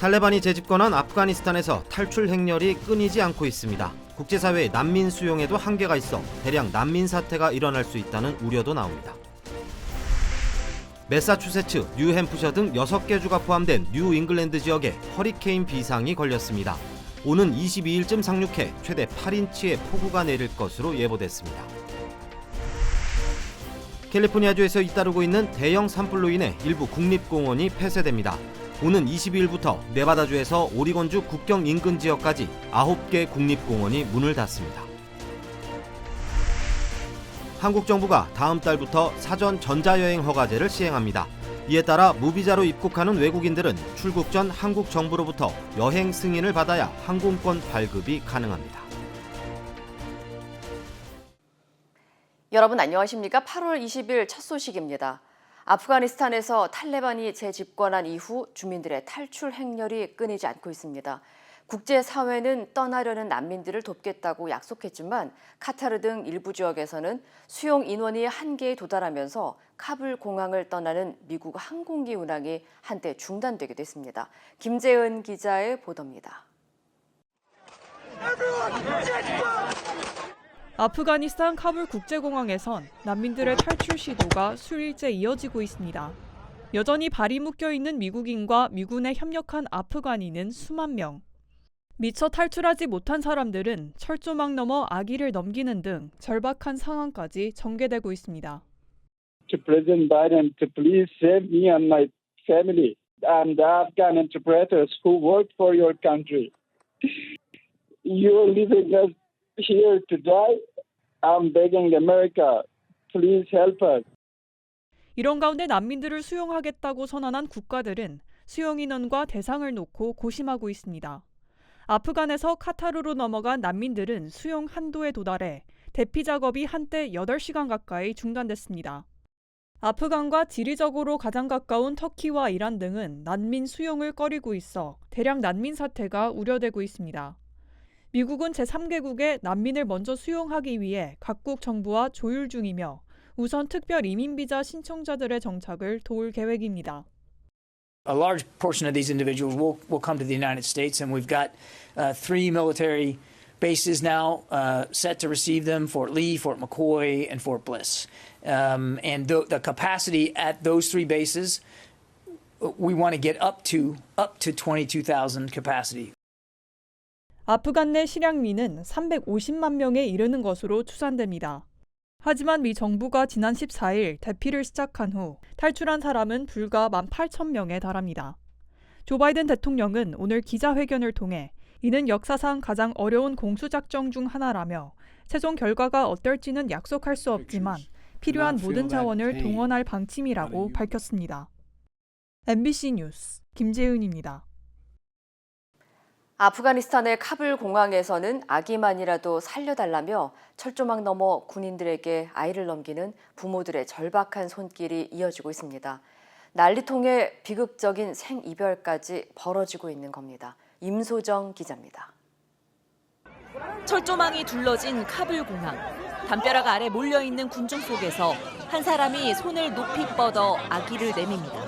탈레반이 재집권한 아프가니스탄에서 탈출 행렬이 끊이지 않고 있습니다. 국제사회의 난민 수용에도 한계가 있어 대량 난민 사태가 일어날 수 있다는 우려도 나옵니다. 매사추세츠, 뉴햄프셔 등 6개 주가 포함된 뉴잉글랜드 지역에 허리케인 비상이 걸렸습니다. 오는 22일쯤 상륙해 최대 8인치의 폭우가 내릴 것으로 예보됐습니다. 캘리포니아주에서 잇따르고 있는 대형 산불로 인해 일부 국립공원이 폐쇄됩니다. 오는 22일부터 네바다주에서 오리건주 국경 인근 지역까지 9개 국립공원이 문을 닫습니다. 한국 정부가 다음 달부터 사전 전자여행 허가제를 시행합니다. 이에 따라 무비자로 입국하는 외국인들은 출국 전 한국 정부로부터 여행 승인을 받아야 항공권 발급이 가능합니다. 여러분 안녕하십니까? 8월 20일 첫 소식입니다. 아프가니스탄에서 탈레반이 재집권한 이후 주민들의 탈출 행렬이 끊이지 않고 있습니다. 국제사회는 떠나려는 난민들을 돕겠다고 약속했지만 카타르 등 일부 지역에서는 수용 인원이 한계에 도달하면서 카불 공항을 떠나는 미국 항공기 운항이 한때 중단되기도 했습니다. 김재은 기자의 보도입니다. 아프가니스탄 카불 국제공항에선 난민들의 탈출 시도가 수일째 이어지고 있습니다. 여전히 발이 묶여 있는 미국인과 미군에 협력한 아프가니는 수만 명. 미처 탈출하지 못한 사람들은 철조망 너머 아기를 넘기는 등 절박한 상황까지 전개되고 있습니다. To President Biden to please save me and my family and the Afghan interpreters who work for your country. You're leaving us here to die. I'm begging America, please help us. 이런 가운데 난민들을 수용하겠다고 선언한 국가들은 수용 인원과 대상을 놓고 고심하고 있습니다. 아프간에서 카타르로 넘어간 난민들은 수용 한도에 도달해 대피 작업이 한때 8시간 가까이 중단됐습니다. 아프간과 지리적으로 가장 가까운 터키와 이란 등은 난민 수용을 꺼리고 있어 대량 난민 사태가 우려되고 있습니다. 미국은 제3개국에 난민을 먼저 수용하기 위해 각국 정부와 조율 중이며 우선 특별 이민비자 신청자들의 정착을 도울 계획입니다. A large portion of these individuals will come to the United States, and we've got 3 military bases now set to receive them: Fort Lee, Fort McCoy, and Fort Bliss. And the capacity at those 3 bases, we want to get up to 22,000 capacity. 아프간 내 실향민은 350만 명에 이르는 것으로 추산됩니다. 하지만 미 정부가 지난 14일 대피를 시작한 후 탈출한 사람은 불과 18,000명에 달합니다. 조 바이든 대통령은 오늘 기자회견을 통해 이는 역사상 가장 어려운 공수작전 중 하나라며 최종 결과가 어떨지는 약속할 수 없지만 필요한 모든 자원을 동원할 방침이라고 밝혔습니다. MBC 뉴스 김재은입니다. 아프가니스탄의 카불 공항에서는 아기만이라도 살려달라며 철조망 너머 군인들에게 아이를 넘기는 부모들의 절박한 손길이 이어지고 있습니다. 난리통의 비극적인 생이별까지 벌어지고 있는 겁니다. 임소정 기자입니다. 철조망이 둘러진 카불 공항. 담벼락 아래 몰려있는 군중 속에서 한 사람이 손을 높이 뻗어 아기를 내밉니다.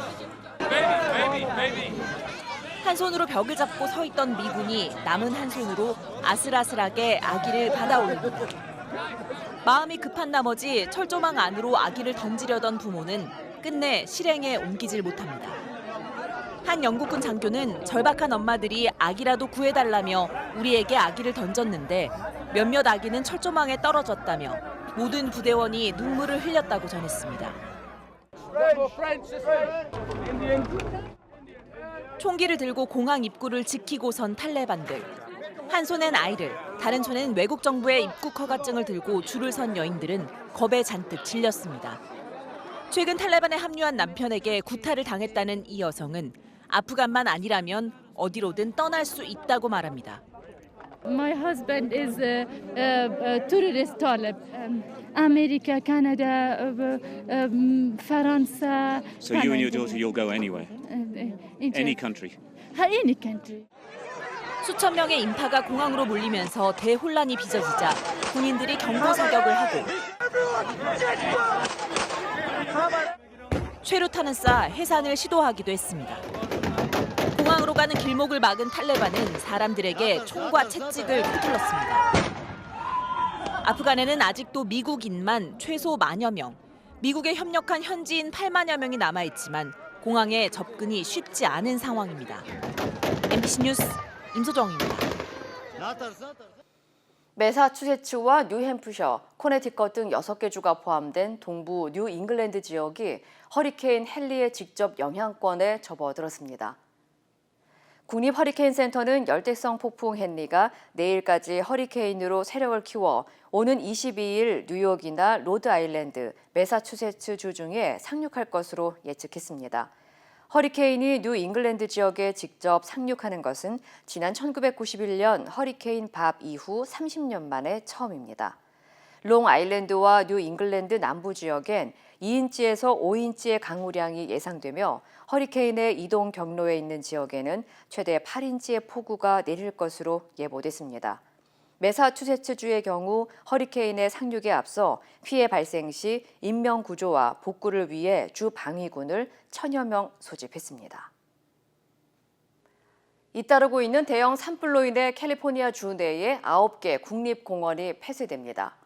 한 손으로 벽을 잡고 서 있던 미군이 남은 한 손으로 아슬아슬하게 아기를 받아올립니다. 마음이 급한 나머지 철조망 안으로 아기를 던지려던 부모는 끝내 실행에 옮기질 못합니다. 한 영국군 장교는 절박한 엄마들이 아기라도 구해달라며 우리에게 아기를 던졌는데 몇몇 아기는 철조망에 떨어졌다며 모든 부대원이 눈물을 흘렸다고 전했습니다. 총기를 들고 공항 입구를 지키고 선 탈레반들. 한 손엔 아이를, 다른 손엔 외국 정부의 입국 허가증을 들고 줄을 선 여인들은 겁에 잔뜩 질렸습니다. 최근 탈레반에 합류한 남편에게 구타를 당했다는 이 여성은 아프간만 아니라면 어디로든 떠날 수 있다고 말합니다. My husband is a terrorist Talib. America, Canada, France. So you and your daughter, you'll go anywhere, any country. Any country. 수천 명의 인파가 공항으로 몰리면서 대혼란이 빚어지자 군인들이 경고 사격을 하고 최루탄을 쏴 해산을 시도하기도 했습니다. 공항으로 간 들어가는 길목을 막은 탈레반은 사람들에게 총과 채찍을 휘둘렀습니다. 아프간에는 아직도 미국인만 최소 10,000여 명, 미국에 협력한 현지인 80,000여 명이 남아있지만 공항에 접근이 쉽지 않은 상황입니다. MBC 뉴스 임소정입니다. 매사추세츠와 뉴햄프셔, 코네티컷 등 6개 주가 포함된 동부 뉴 잉글랜드 지역이 허리케인 헨리의 직접 영향권에 접어들었습니다. 국립 허리케인 센터는 열대성 폭풍 헨리가 내일까지 허리케인으로 세력을 키워 오는 22일 뉴욕이나 로드아일랜드, 매사추세츠 주 중에 상륙할 것으로 예측했습니다. 허리케인이 뉴 잉글랜드 지역에 직접 상륙하는 것은 지난 1991년 허리케인 밥 이후 30년 만에 처음입니다. 롱아일랜드와 뉴 잉글랜드 남부 지역엔 2인치에서 5인치의 강우량이 예상되며 허리케인의 이동 경로에 있는 지역에는 최대 8인치의 폭우가 내릴 것으로 예보됐습니다. 매사추세츠주의 경우 허리케인의 상륙에 앞서 피해 발생 시 인명 구조와 복구를 위해 주 방위군을 1,000여 명 소집했습니다. 잇따르고 있는 대형 산불로 인해 캘리포니아 주 내에 9개 국립공원이 폐쇄됩니다.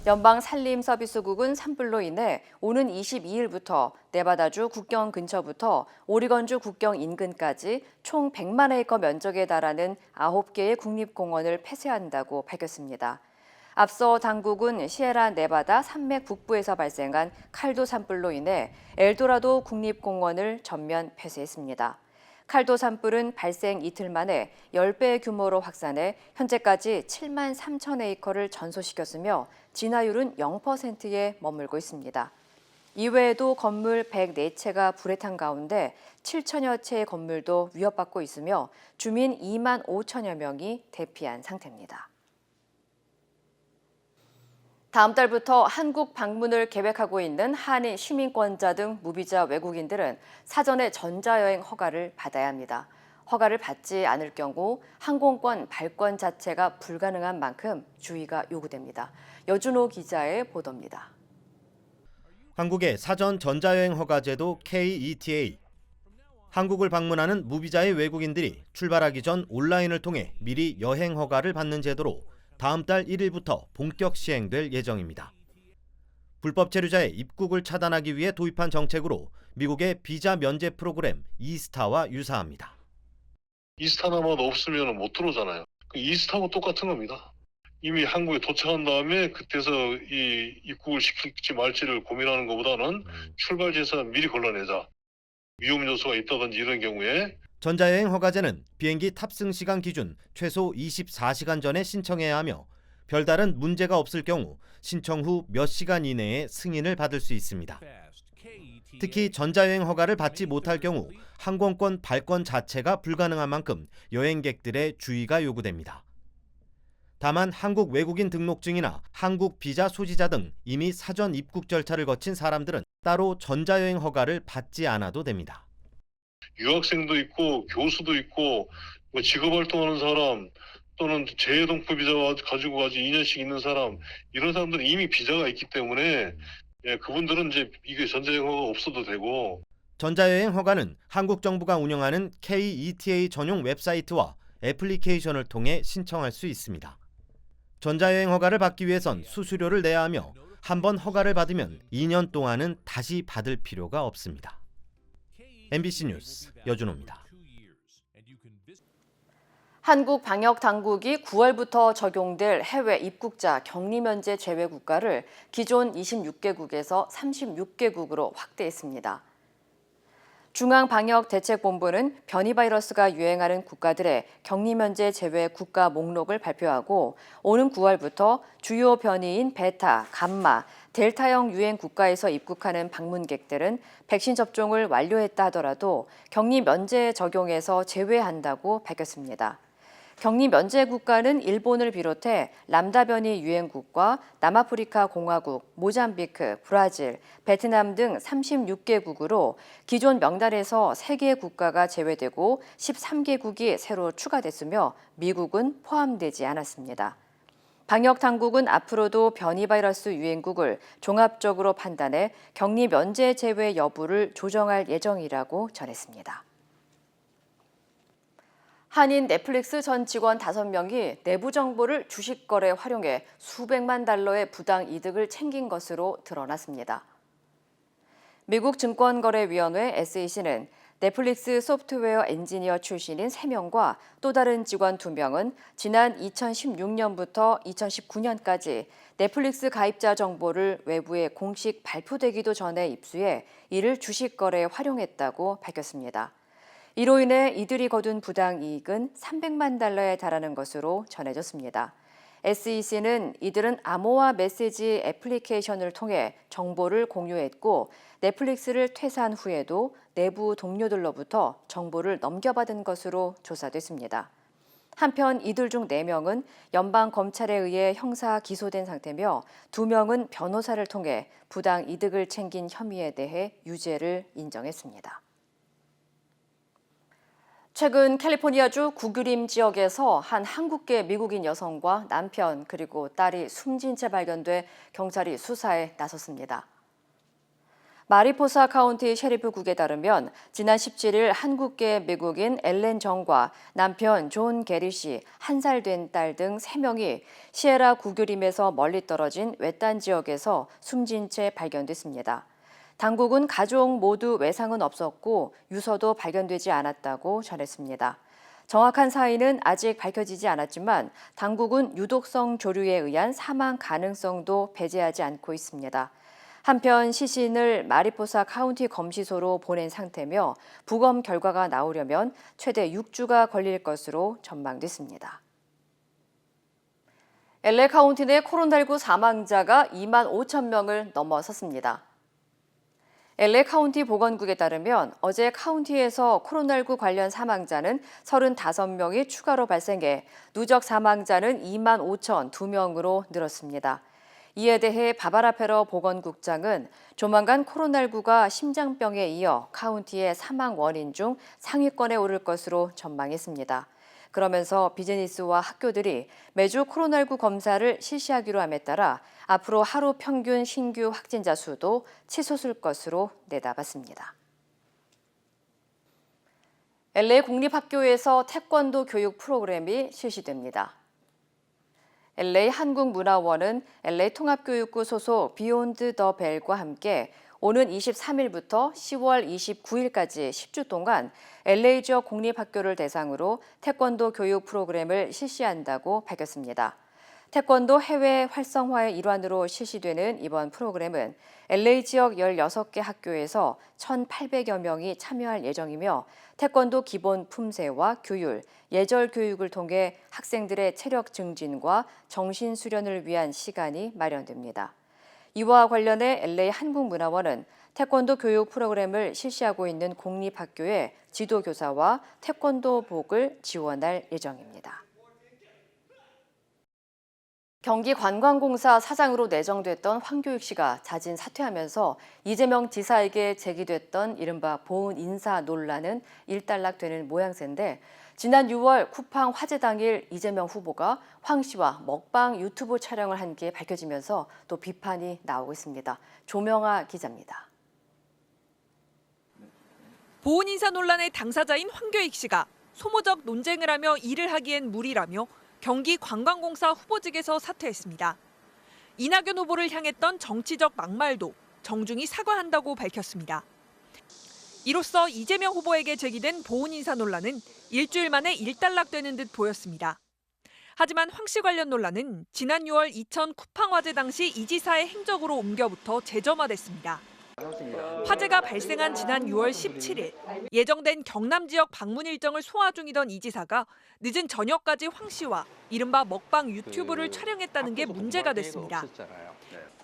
연방산림서비스국은 산불로 인해 오는 22일부터 네바다주 국경 근처부터 오리건주 국경 인근까지 총 100만 에이커 면적에 달하는 9개의 국립공원을 폐쇄한다고 밝혔습니다. 앞서 당국은 시에라 네바다 산맥 북부에서 발생한 칼도 산불로 인해 엘도라도 국립공원을 전면 폐쇄했습니다. 칼도 산불은 발생 이틀 만에 10배 규모로 확산해 현재까지 7만 3천 에이커를 전소시켰으며 진화율은 0%에 머물고 있습니다. 이외에도 건물 104채가 불에 탄 가운데 7천여 채의 건물도 위협받고 있으며 주민 2만 5천여 명이 대피한 상태입니다. 다음 달부터 한국 방문을 계획하고 있는 한인 시민권자 등 무비자 외국인들은 사전에 전자여행 허가를 받아야 합니다. 허가를 받지 않을 경우 항공권 발권 자체가 불가능한 만큼 주의가 요구됩니다. 여준호 기자의 보도입니다. 한국의 사전 전자여행 허가제도 KETA. 한국을 방문하는 무비자의 외국인들이 출발하기 전 온라인을 통해 미리 여행 허가를 받는 제도로 다음 달 1일부터 본격 시행될 예정입니다. 불법 체류자의 입국을 차단하기 위해 도입한 정책으로 미국의 비자 면제 프로그램 이스타와 유사합니다. 이스타나만 없으면 못 들어오잖아요. 이스타하고 똑같은 겁니다. 이미 한국에 도착한 다음에 그때서 이 입국을 시킬지 말지를 고민하는 것보다는 출발지에서 미리 걸러내자. 위험 요소가 있다든지 이런 경우에 전자여행 허가제는 비행기 탑승 시간 기준 최소 24시간 전에 신청해야 하며 별다른 문제가 없을 경우 신청 후 몇 시간 이내에 승인을 받을 수 있습니다. 특히 전자여행 허가를 받지 못할 경우 항공권 발권 자체가 불가능한 만큼 여행객들의 주의가 요구됩니다. 다만 한국 외국인 등록증이나 한국 비자 소지자 등 이미 사전 입국 절차를 거친 사람들은 따로 전자여행 허가를 받지 않아도 됩니다. 유학생도 있고 교수도 있고 직업활동하는 사람 또는 재외동포 비자 가지고 아직 2년씩 있는 사람 이런 사람들은 이미 비자가 있기 때문에 그분들은 이제 이게 전자여행 허가가 없어도 되고 전자여행 허가는 한국 정부가 운영하는 KETA 전용 웹사이트와 애플리케이션을 통해 신청할 수 있습니다. 전자여행 허가를 받기 위해선 수수료를 내야 하며 한번 허가를 받으면 2년 동안은 다시 받을 필요가 없습니다. MBC 뉴스 여준호입니다. 한국 방역 당국이 9월부터 적용될 해외 입국자 격리 면제 제외 국가를 기존 26개국에서 36개국으로 확대했습니다. 중앙방역대책본부는 변이 바이러스가 유행하는 국가들의 격리 면제 제외 국가 목록을 발표하고 오는 9월부터 주요 변이인 베타, 감마, 델타형 유행 국가에서 입국하는 방문객들은 백신 접종을 완료했다 하더라도 격리 면제 적용에서 제외한다고 밝혔습니다. 격리 면제 국가는 일본을 비롯해 람다 변이 유행국과 남아프리카 공화국, 모잠비크, 브라질, 베트남 등 36개국으로 기존 명단에서 3개 국가가 제외되고 13개국이 새로 추가됐으며 미국은 포함되지 않았습니다. 방역 당국은 앞으로도 변이 바이러스 유행국을 종합적으로 판단해 격리 면제 제외 여부를 조정할 예정이라고 전했습니다. 한인 넷플릭스 전 직원 5명이 내부 정보를 주식 거래에 활용해 수백만 달러의 부당 이득을 챙긴 것으로 드러났습니다. 미국 증권거래위원회 SEC는 넷플릭스 소프트웨어 엔지니어 출신인 3명과 또 다른 직원 2명은 지난 2016년부터 2019년까지 넷플릭스 가입자 정보를 외부에 공식 발표되기도 전에 입수해 이를 주식 거래에 활용했다고 밝혔습니다. 이로 인해 이들이 거둔 부당 이익은 300만 달러에 달하는 것으로 전해졌습니다. SEC는 이들은 암호화 메시지 애플리케이션을 통해 정보를 공유했고 넷플릭스를 퇴사한 후에도 내부 동료들로부터 정보를 넘겨받은 것으로 조사됐습니다. 한편 이들 중 4명은 연방검찰에 의해 형사 기소된 상태며 2명은 변호사를 통해 부당 이득을 챙긴 혐의에 대해 유죄를 인정했습니다. 최근 캘리포니아주 구규림 지역에서 한 한국계 미국인 여성과 남편 그리고 딸이 숨진 채 발견돼 경찰이 수사에 나섰습니다. 마리포사 카운티 셰리프국에 따르면 지난 17일 한국계 미국인 엘렌 정과 남편 존 게리 씨, 1살 된 딸 등 3명이 시에라 구규림에서 멀리 떨어진 외딴 지역에서 숨진 채 발견됐습니다. 당국은 가족 모두 외상은 없었고 유서도 발견되지 않았다고 전했습니다. 정확한 사인은 아직 밝혀지지 않았지만 당국은 유독성 조류에 의한 사망 가능성도 배제하지 않고 있습니다. 한편 시신을 마리포사 카운티 검시소로 보낸 상태며 부검 결과가 나오려면 최대 6주가 걸릴 것으로 전망됐습니다. LA 카운티 내 코로나19 사망자가 2만 5천 명을 넘어섰습니다. LA 카운티 보건국에 따르면 어제 카운티에서 코로나19 관련 사망자는 35명이 추가로 발생해 누적 사망자는 2만 5천 2명으로 늘었습니다. 이에 대해 바바라 페러 보건국장은 조만간 코로나19가 심장병에 이어 카운티의 사망 원인 중 상위권에 오를 것으로 전망했습니다. 그러면서 비즈니스와 학교들이 매주 코로나19 검사를 실시하기로 함에 따라 앞으로 하루 평균 신규 확진자 수도 치솟을 것으로 내다봤습니다. LA 공립학교에서 태권도 교육 프로그램이 실시됩니다. LA 한국문화원은 LA 통합교육부 소속 비욘드 더 벨과 함께 오는 23일부터 10월 29일까지 10주 동안 LA 지역 공립학교를 대상으로 태권도 교육 프로그램을 실시한다고 밝혔습니다. 태권도 해외 활성화의 일환으로 실시되는 이번 프로그램은 LA 지역 16개 학교에서 1,800여 명이 참여할 예정이며 태권도 기본 품새와 규율, 예절 교육을 통해 학생들의 체력 증진과 정신 수련을 위한 시간이 마련됩니다. 이와 관련해 LA 한국문화원은 태권도 교육 프로그램을 실시하고 있는 공립학교에 지도교사와 태권도복을 지원할 예정입니다. 경기관광공사 사장으로 내정됐던 황교익 씨가 자진 사퇴하면서 이재명 지사에게 제기됐던 이른바 보훈 인사 논란은 일단락되는 모양새인데 지난 6월 쿠팡 화재 당일 이재명 후보가 황 씨와 먹방 유튜브 촬영을 한 게 밝혀지면서 또 비판이 나오고 있습니다. 조명아 기자입니다. 보훈 인사 논란의 당사자인 황교익 씨가 소모적 논쟁을 하며 일을 하기엔 무리라며 경기관광공사 후보직에서 사퇴했습니다. 이낙연 후보를 향했던 정치적 막말도 정중히 사과한다고 밝혔습니다. 이로써 이재명 후보에게 제기된 보훈 인사 논란은 일주일 만에 일단락되는 듯 보였습니다. 하지만 황 씨 관련 논란은 지난 6월 이천 쿠팡 화재 당시 이 지사의 행적으로 옮겨부터 재점화됐습니다. 화재가 발생한 지난 6월 17일 예정된 경남 지역 방문 일정을 소화 중이던 이 지사가 늦은 저녁까지 황 씨와 이른바 먹방 유튜브를 촬영했다는 게 문제가 됐습니다.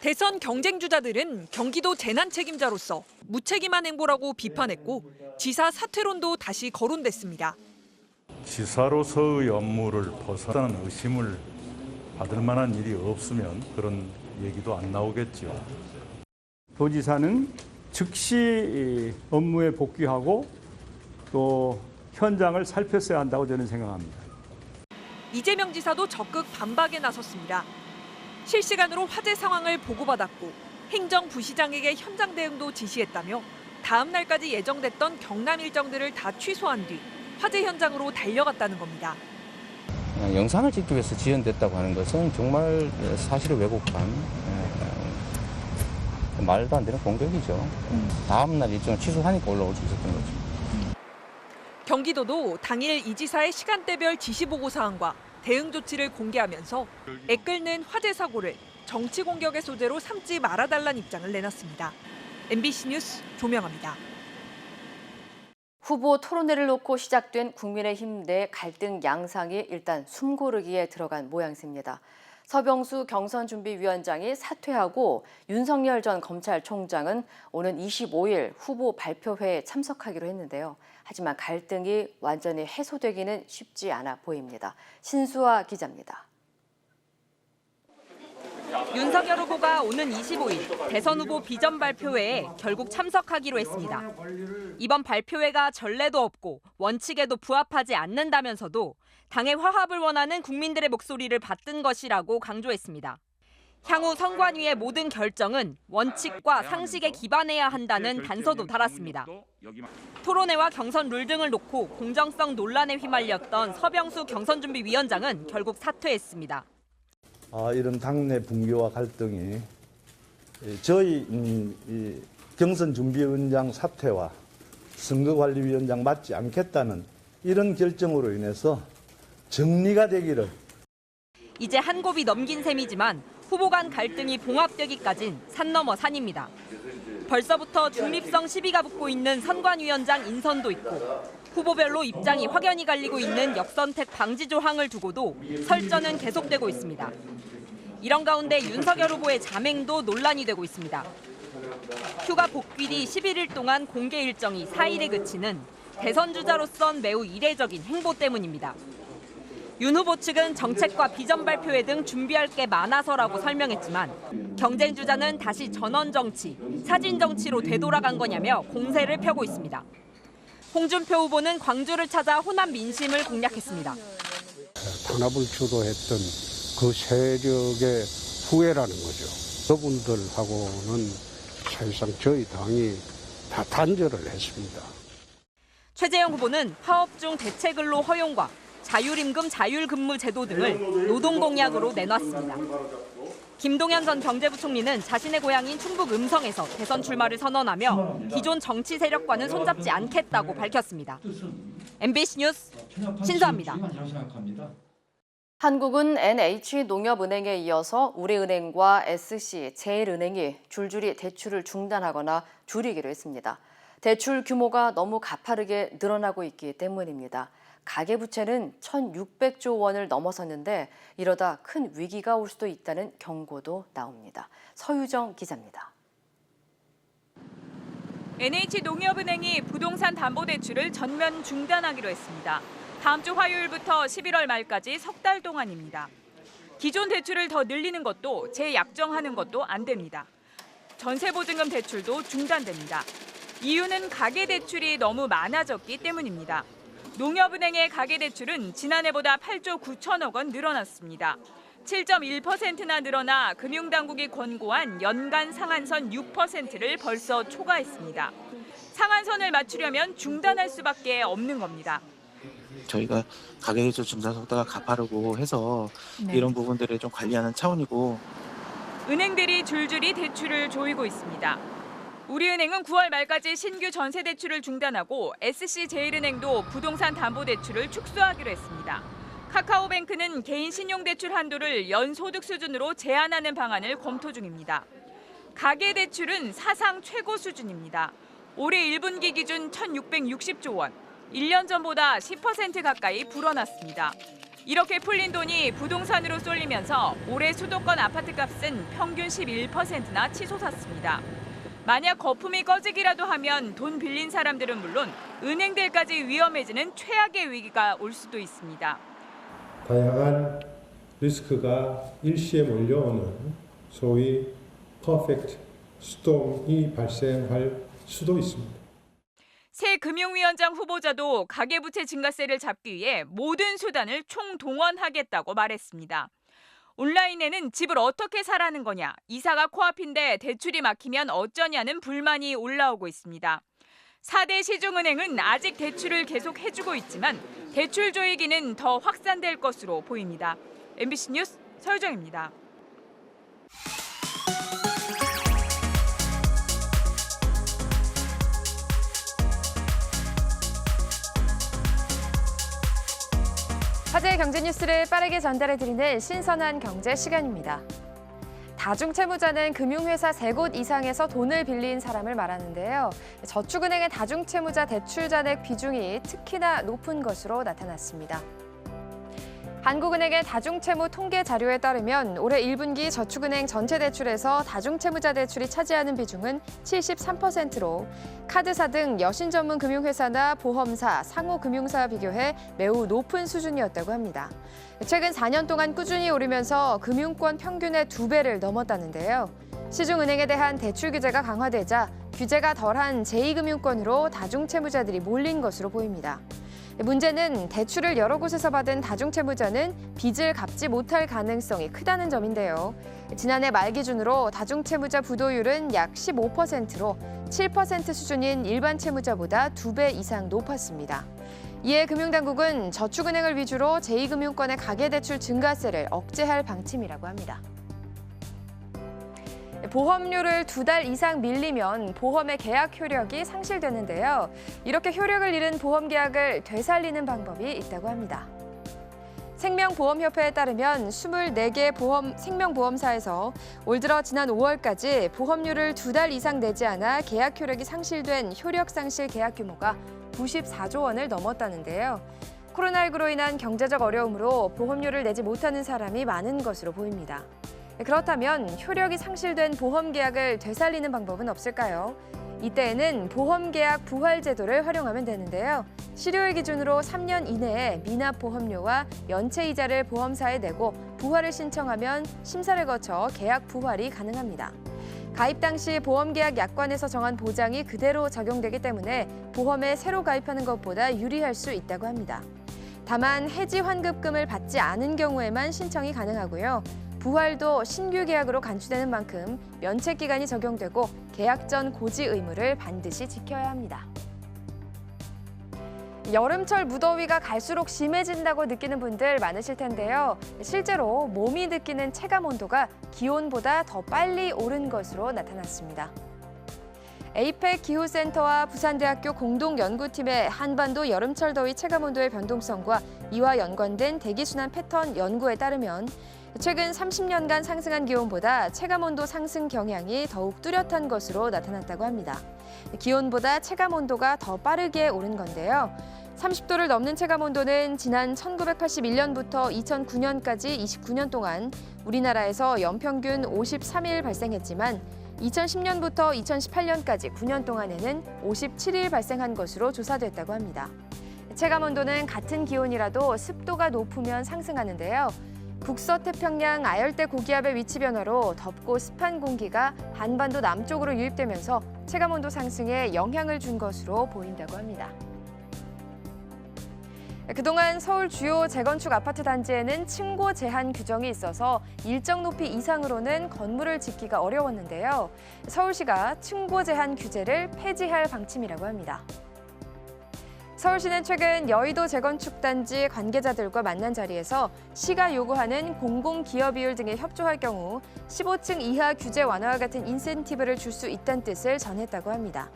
대선 경쟁주자들은 경기도 재난 책임자로서 무책임한 행보라고 비판했고 지사 사퇴론도 다시 거론됐습니다. 지사로서의 업무를 벗어나는 의심을 받을 만한 일이 없으면 그런 얘기도 안 나오겠죠. 도지사는 즉시 업무에 복귀하고 또 현장을 살폈어야 한다고 저는 생각합니다. 이재명 지사도 적극 반박에 나섰습니다. 실시간으로 화재 상황을 보고받았고 행정부시장에게 현장 대응도 지시했다며 다음 날까지 예정됐던 경남 일정들을 다 취소한 뒤 화재 현장으로 달려갔다는 겁니다. 영상을 찍기 위해서 지연됐다고 하는 것은 정말 사실을 왜곡한 말도 안 되는 공격이죠. 다음 날 일정을 취소하니까 올라올 수 있었던 거죠. 경기도도 당일 이 지사의 시간대별 지시보고 사항과 대응 조치를 공개하면서 애끓는 화재 사고를 정치 공격의 소재로 삼지 말아달라는 입장을 내놨습니다. MBC 뉴스 조명아입니다. 후보 토론회를 놓고 시작된 국민의힘 내 갈등 양상이 일단 숨고르기에 들어간 모양새입니다. 서병수 경선준비위원장이 사퇴하고 윤석열 전 검찰총장은 오는 25일 후보 발표회에 참석하기로 했는데요. 하지만 갈등이 완전히 해소되기는 쉽지 않아 보입니다. 신수아 기자입니다. 윤석열 후보가 오는 25일 대선 후보 비전 발표회에 결국 참석하기로 했습니다. 이번 발표회가 전례도 없고 원칙에도 부합하지 않는다면서도 당의 화합을 원하는 국민들의 목소리를 받든 것이라고 강조했습니다. 향후 선관위의 모든 결정은 원칙과 상식에 기반해야 한다는 단서도 달았습니다. 토론회와 경선 룰 등을 놓고 공정성 논란에 휘말렸던 서병수 경선준비위원장은 결국 사퇴했습니다. 이런 당내 분규와 갈등이 저희 경선준비위원장 사퇴와 선거관리위원장 맞지 않겠다는 이런 결정으로 인해서 정리가 되기를. 이제 한 곱이 넘긴 셈이지만 후보 간 갈등이 봉합되기까진 산 넘어 산입니다. 벌써부터 중립성 시비가 붙고 있는 선관위원장 인선도 있고 후보별로 입장이 확연히 갈리고 있는 역선택 방지 조항을 두고도 설전은 계속되고 있습니다. 이런 가운데 윤석열 후보의 자맹도 논란이 되고 있습니다. 휴가 복귀 뒤 11일 동안 공개 일정이 4일에 그치는 대선 주자로선 매우 이례적인 행보 때문입니다. 윤 후보 측은 정책과 비전 발표회 등 준비할 게 많아서라고 설명했지만 경쟁 주자는 다시 전원 정치, 사진 정치로 되돌아간 거냐며 공세를 펴고 있습니다. 홍준표 후보는 광주를 찾아 호남 민심을 공략했습니다. 탄압을 주도했던 그 세력의 후예라는 거죠. 그분들하고는 사실상 저희 당이 다 단절을 했습니다. 최재형 후보는 파업 중 대체근로 허용과 자율임금 자율근무 제도 등을 노동공약으로 내놨습니다. 김동연 전 경제부총리는 자신의 고향인 충북 음성에서 대선 출마를 선언하며 기존 정치 세력과는 손잡지 않겠다고 밝혔습니다. MBC 뉴스 신수아입니다. 한국은 NH농협은행에 이어서 우리은행과 SC, 제일은행이 줄줄이 대출을 중단하거나 줄이기로 했습니다. 대출 규모가 너무 가파르게 늘어나고 있기 때문입니다. 가계부채는 1,600조 원을 넘어섰는데 이러다 큰 위기가 올 수도 있다는 경고도 나옵니다. 서유정 기자입니다. NH농협은행이 부동산 담보대출을 전면 중단하기로 했습니다. 다음 주 화요일부터 11월 말까지 석 달 동안입니다. 기존 대출을 더 늘리는 것도 재약정하는 것도 안 됩니다. 전세보증금 대출도 중단됩니다. 이유는 가계대출이 너무 많아졌기 때문입니다. 농협은행의 가계대출은 지난해보다 8조 9천억 원 늘어났습니다. 7.1%나 늘어나 금융당국이 권고한 연간 상한선 6%를 벌써 초과했습니다. 상한선을 맞추려면 중단할 수밖에 없는 겁니다. 저희가 가계대출 중단 속도가 가파르고 해서 이런 부분들을 좀 관리하는 차원이고. 은행들이 줄줄이 대출을 조이고 있습니다. 우리은행은 9월 말까지 신규 전세 대출을 중단하고 SC 제일은행도 부동산 담보대출을 축소하기로 했습니다. 카카오뱅크는 개인 신용대출 한도를 연소득 수준으로 제한하는 방안을 검토 중입니다. 가계대출은 사상 최고 수준입니다. 올해 1분기 기준 1,660조 원, 1년 전보다 10% 가까이 불어났습니다. 이렇게 풀린 돈이 부동산으로 쏠리면서 올해 수도권 아파트값은 평균 11%나 치솟았습니다. 만약 거품이 꺼지기라도 하면 돈 빌린 사람들은 물론 은행들까지 위험해지는 최악의 위기가 올 수도 있습니다. 다양한 리스크가 일시에 몰려오는 소위 퍼펙트 스톰이 발생할 수도 있습니다. 새 금융위원장 후보자도 가계부채 증가세를 잡기 위해 모든 수단을 총동원하겠다고 말했습니다. 온라인에는 집을 어떻게 사라는 거냐, 이사가 코앞인데 대출이 막히면 어쩌냐는 불만이 올라오고 있습니다. 4대 시중은행은 아직 대출을 계속 해주고 있지만 대출 조이기는 더 확산될 것으로 보입니다. MBC 뉴스 서유정입니다. 화제의 경제 뉴스를 빠르게 전달해드리는 신선한 경제 시간입니다. 다중채무자는 금융회사 3곳 이상에서 돈을 빌린 사람을 말하는데요. 저축은행의 다중채무자 대출 잔액 비중이 특히나 높은 것으로 나타났습니다. 한국은행의 다중채무 통계 자료에 따르면 올해 1분기 저축은행 전체 대출에서 다중채무자 대출이 차지하는 비중은 73%로 카드사 등 여신 전문 금융회사나 보험사, 상호금융사와 비교해 매우 높은 수준이었다고 합니다. 최근 4년 동안 꾸준히 오르면서 금융권 평균의 2배를 넘었다는데요. 시중은행에 대한 대출 규제가 강화되자 규제가 덜한 제2금융권으로 다중채무자들이 몰린 것으로 보입니다. 문제는 대출을 여러 곳에서 받은 다중채무자는 빚을 갚지 못할 가능성이 크다는 점인데요. 지난해 말 기준으로 다중채무자 부도율은 약 15%로 7% 수준인 일반 채무자보다 2배 이상 높았습니다. 이에 금융당국은 저축은행을 위주로 제2금융권의 가계대출 증가세를 억제할 방침이라고 합니다. 보험료를 2달 이상 밀리면 보험의 계약 효력이 상실되는데요. 이렇게 효력을 잃은 보험 계약을 되살리는 방법이 있다고 합니다. 생명보험협회에 따르면 24개 생명보험사에서 올 들어 지난 5월까지 보험료를 2달 이상 내지 않아 계약 효력이 상실된 효력 상실 계약 규모가 94조 원을 넘었다는데요. 코로나19로 인한 경제적 어려움으로 보험료를 내지 못하는 사람이 많은 것으로 보입니다. 그렇다면 효력이 상실된 보험 계약을 되살리는 방법은 없을까요? 이때에는 보험계약 부활 제도를 활용하면 되는데요. 실효일 기준으로 3년 이내에 미납 보험료와 연체 이자를 보험사에 내고 부활을 신청하면 심사를 거쳐 계약 부활이 가능합니다. 가입 당시 보험계약 약관에서 정한 보장이 그대로 적용되기 때문에 보험에 새로 가입하는 것보다 유리할 수 있다고 합니다. 다만 해지 환급금을 받지 않은 경우에만 신청이 가능하고요. 부활도 신규 계약으로 간주되는 만큼 면책 기간이 적용되고 계약 전 고지 의무를 반드시 지켜야 합니다. 여름철 무더위가 갈수록 심해진다고 느끼는 분들 많으실 텐데요. 실제로 몸이 느끼는 체감 온도가 기온보다 더 빨리 오른 것으로 나타났습니다. 에이펙 기후센터와 부산대학교 공동연구팀의 한반도 여름철 더위 체감 온도의 변동성과 이와 연관된 대기순환 패턴 연구에 따르면 최근 30년간 상승한 기온보다 체감온도 상승 경향이 더욱 뚜렷한 것으로 나타났다고 합니다. 기온보다 체감온도가 더 빠르게 오른 건데요. 30도를 넘는 체감온도는 지난 1981년부터 2009년까지 29년 동안 우리나라에서 연평균 53일 발생했지만 2010년부터 2018년까지 9년 동안에는 57일 발생한 것으로 조사됐다고 합니다. 체감온도는 같은 기온이라도 습도가 높으면 상승하는데요. 북서태평양 아열대 고기압의 위치 변화로 덥고 습한 공기가 한반도 남쪽으로 유입되면서 체감온도 상승에 영향을 준 것으로 보인다고 합니다. 그동안 서울 주요 재건축 아파트 단지에는 층고 제한 규정이 있어서 일정 높이 이상으로는 건물을 짓기가 어려웠는데요. 서울시가 층고 제한 규제를 폐지할 방침이라고 합니다. 서울시는 최근 여의도 재건축 단지 관계자들과 만난 자리에서 시가 요구하는 공공기여비율 등에 협조할 경우 15층 이하 규제 완화와 같은 인센티브를 줄 수 있다는 뜻을 전했다고 합니다.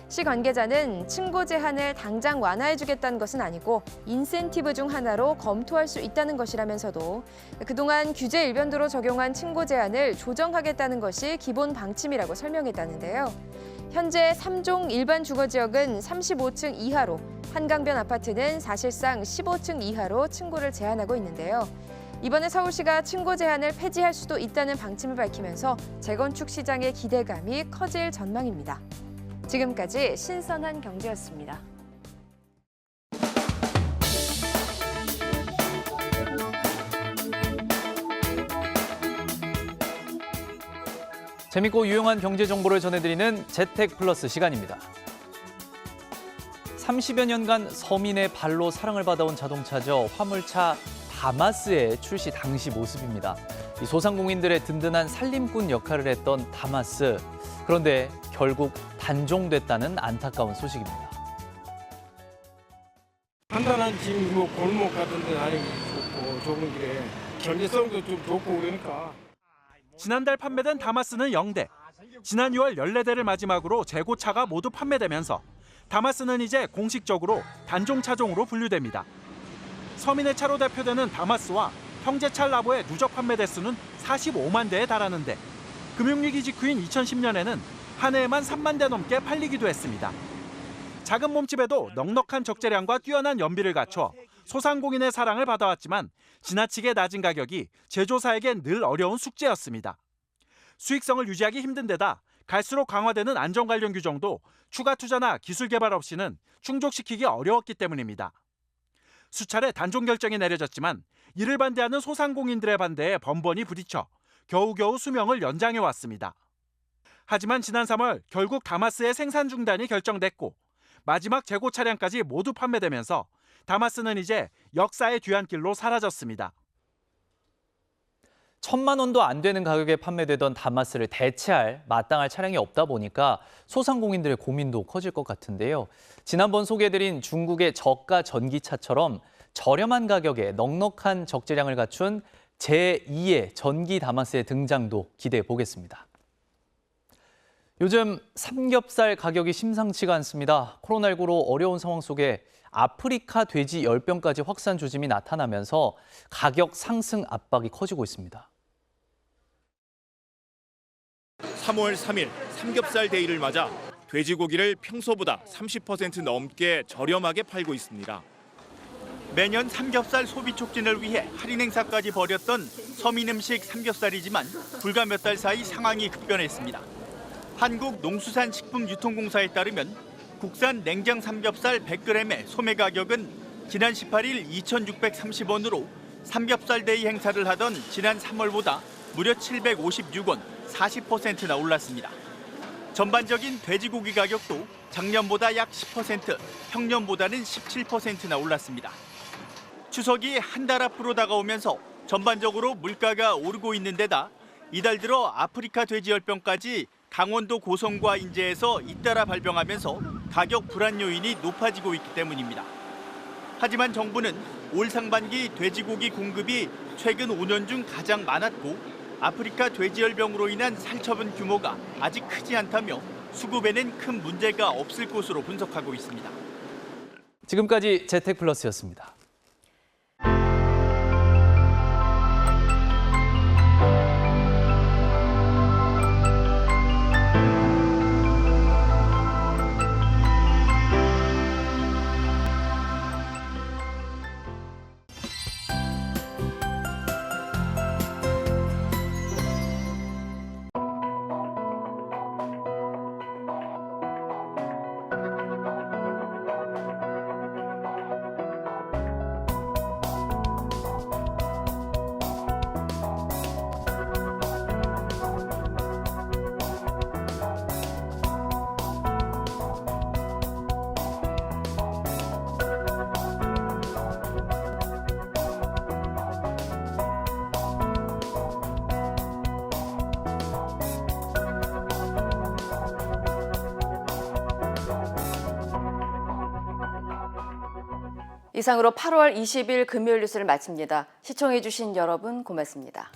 시 관계자는 층고 제한을 당장 완화해주겠다는 것은 아니고 인센티브 중 하나로 검토할 수 있다는 것이라면서도 그동안 규제 일변도로 적용한 층고 제한을 조정하겠다는 것이 기본 방침이라고 설명했다는데요. 현재 3종 일반 주거지역은 35층 이하로, 한강변 아파트는 사실상 15층 이하로 층고를 제한하고 있는데요. 이번에 서울시가 층고 제한을 폐지할 수도 있다는 방침을 밝히면서 재건축 시장의 기대감이 커질 전망입니다. 지금까지 신선한 경제였습니다. 재밌고 유용한 경제 정보를 전해드리는 재택 플러스 시간입니다. 30여 년간 서민의 발로 사랑을 받아온 자동차죠. 화물차 다마스의 출시 당시 모습입니다. 이 소상공인들의 든든한 살림꾼 역할을 했던 다마스. 그런데 결국 단종됐다는 안타까운 소식입니다. 간단한 지금 뭐 골목 같은 데 다니기 좋고 좁은 길에 경제성도 좀 좋고 그러니까. 지난달 판매된 다마스는 0대. 지난 6월 14대를 마지막으로 재고차가 모두 판매되면서 다마스는 이제 공식적으로 단종차종으로 분류됩니다. 서민의 차로 대표되는 다마스와 형제차 라보의 누적 판매 대수는 45만 대에 달하는데 금융위기 직후인 2010년에는 한 해에만 3만 대 넘게 팔리기도 했습니다. 작은 몸집에도 넉넉한 적재량과 뛰어난 연비를 갖춰 소상공인의 사랑을 받아왔지만 지나치게 낮은 가격이 제조사에겐 늘 어려운 숙제였습니다. 수익성을 유지하기 힘든 데다 갈수록 강화되는 안전 관련 규정도 추가 투자나 기술 개발 없이는 충족시키기 어려웠기 때문입니다. 수차례 단종 결정이 내려졌지만 이를 반대하는 소상공인들의 반대에 번번이 부딪혀 겨우겨우 수명을 연장해왔습니다. 하지만 지난 3월 결국 다마스의 생산 중단이 결정됐고 마지막 재고 차량까지 모두 판매되면서 다마스는 이제 역사의 뒤안길로 사라졌습니다. 1,000만 원도 안 되는 가격에 판매되던 다마스를 대체할 마땅할 차량이 없다 보니까 소상공인들의 고민도 커질 것 같은데요. 지난번 소개해드린 중국의 저가 전기차처럼 저렴한 가격에 넉넉한 적재량을 갖춘 제2의 전기 다마스의 등장도 기대해 보겠습니다. 요즘 삼겹살 가격이 심상치가 않습니다. 코로나19로 어려운 상황 속에 아프리카 돼지 열병까지 확산 조짐이 나타나면서 가격 상승 압박이 커지고 있습니다. 3월 3일 삼겹살 데이를 맞아 돼지고기를 평소보다 30% 넘게 저렴하게 팔고 있습니다. 매년 삼겹살 소비 촉진을 위해 할인 행사까지 벌였던 서민 음식 삼겹살이지만 불과 몇 달 사이 상황이 급변했습니다. 한국농수산식품유통공사에 따르면 국산 냉장 삼겹살 100g의 소매 가격은 지난 18일 2,630원으로 삼겹살 데이 행사를 하던 지난 3월보다 무려 756원, 40%나 올랐습니다. 전반적인 돼지고기 가격도 작년보다 약 10%, 평년보다는 17%나 올랐습니다. 추석이 한 달 앞으로 다가오면서 전반적으로 물가가 오르고 있는 데다 이달 들어 아프리카 돼지열병까지 강원도 고성과 인제에서 잇따라 발병하면서 가격 불안 요인이 높아지고 있기 때문입니다. 하지만 정부는 올 상반기 돼지고기 공급이 최근 5년 중 가장 많았고 아프리카 돼지열병으로 인한 살처분 규모가 아직 크지 않다며 수급에는 큰 문제가 없을 것으로 분석하고 있습니다. 지금까지 재택플러스였습니다. 이상으로 8월 20일 금요일 뉴스를 마칩니다. 시청해주신 여러분 고맙습니다.